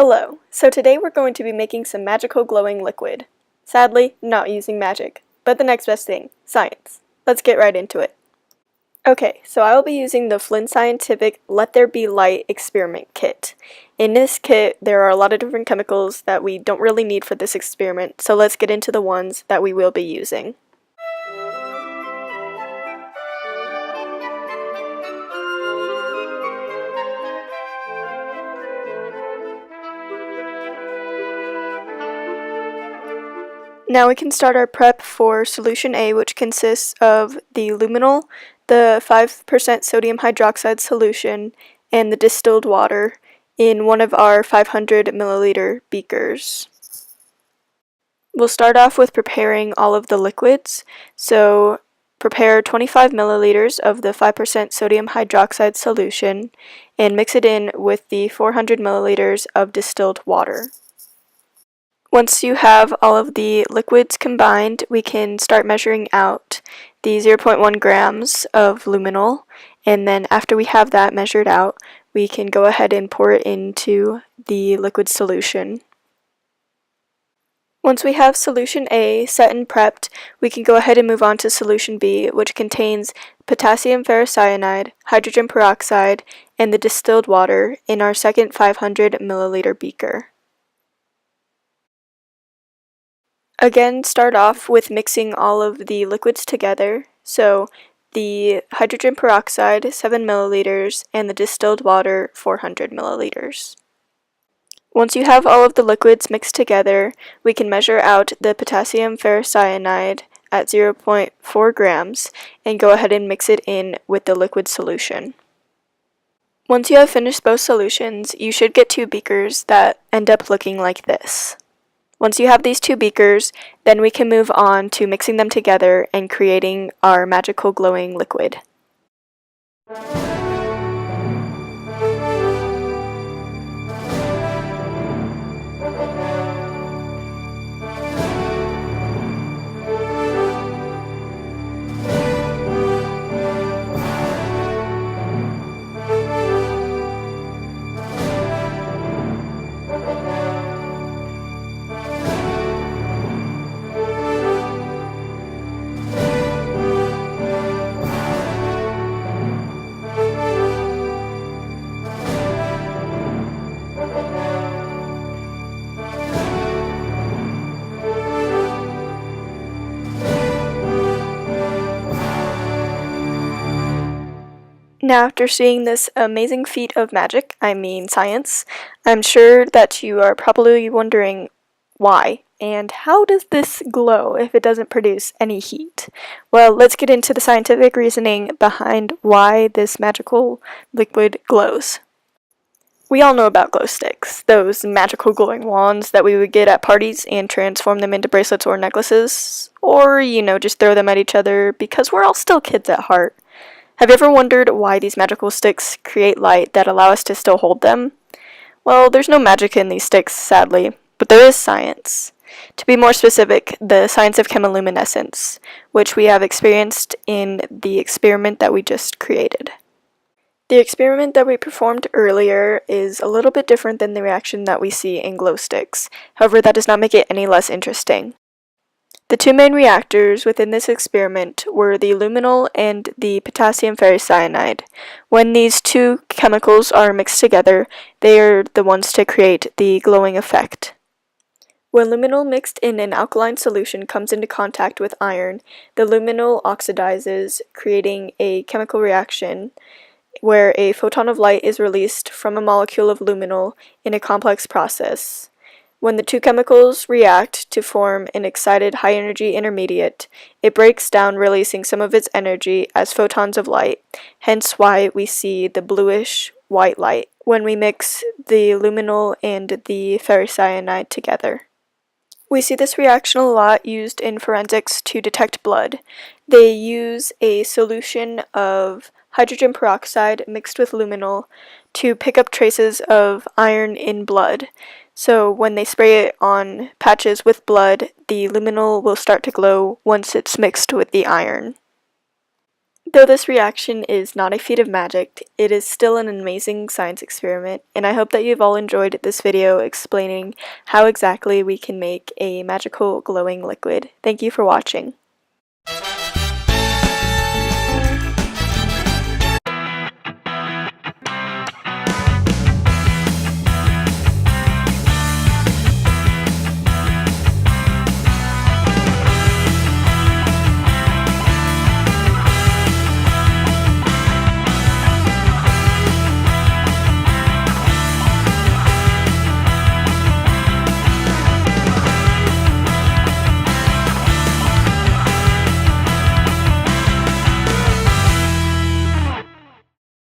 Hello, so today we're going to be making some magical glowing liquid. Sadly, not using magic, but the next best thing, science. Let's get right into it. Okay, so I will be using the Flint Scientific Let There Be Light experiment kit. In this kit, there are a lot of different chemicals that we don't really need for this experiment, so let's get into the ones that we will be using. Now we can start our prep for solution A, which consists of the luminol, the 5% sodium hydroxide solution, and the distilled water in one of our 500 milliliter beakers. We'll start off with preparing all of the liquids. So prepare 25 milliliters of the 5% sodium hydroxide solution and mix it in with the 400 milliliters of distilled water. Once you have all of the liquids combined, we can start measuring out the 0.1 grams of luminol, and then after we have that measured out, we can go ahead and pour it into the liquid solution. Once we have solution A set and prepped, we can go ahead and move on to solution B, which contains potassium ferrocyanide, hydrogen peroxide, and the distilled water in our second 500 milliliter beaker. Again, start off with mixing all of the liquids together, so the hydrogen peroxide 7 milliliters and the distilled water 400 milliliters. Once you have all of the liquids mixed together, we can measure out the potassium ferrocyanide at 0.4 grams and go ahead and mix it in with the liquid solution. Once you have finished both solutions, you should get two beakers that end up looking like this. Once you have these two beakers, then we can move on to mixing them together and creating our magical glowing liquid. Now, after seeing this amazing feat of magic, I mean science, I'm sure that you are probably wondering why, and how does this glow if it doesn't produce any heat? Well, let's get into the scientific reasoning behind why this magical liquid glows. We all know about glow sticks, those magical glowing wands that we would get at parties and transform them into bracelets or necklaces, or, just throw them at each other because we're all still kids at heart. Have you ever wondered why these magical sticks create light that allow us to still hold them? Well, there's no magic in these sticks, sadly, but there is science. To be more specific, the science of chemiluminescence, which we have experienced in the experiment that we just created. The experiment that we performed earlier is a little bit different than the reaction that we see in glow sticks. However, that does not make it any less interesting. The two main reactors within this experiment were the luminol and the potassium ferrocyanide. When these two chemicals are mixed together, they are the ones to create the glowing effect. When luminol mixed in an alkaline solution comes into contact with iron, the luminol oxidizes, creating a chemical reaction where a photon of light is released from a molecule of luminol in a complex process. When the two chemicals react to form an excited high-energy intermediate, it breaks down, releasing some of its energy as photons of light, hence why we see the bluish-white light when we mix the luminol and the ferrocyanide together. We see this reaction a lot used in forensics to detect blood. They use a solution of hydrogen peroxide mixed with luminol to pick up traces of iron in blood. So when they spray it on patches with blood, the luminol will start to glow once it's mixed with the iron. Though this reaction is not a feat of magic, it is still an amazing science experiment, and I hope that you've all enjoyed this video explaining how exactly we can make a magical glowing liquid. Thank you for watching.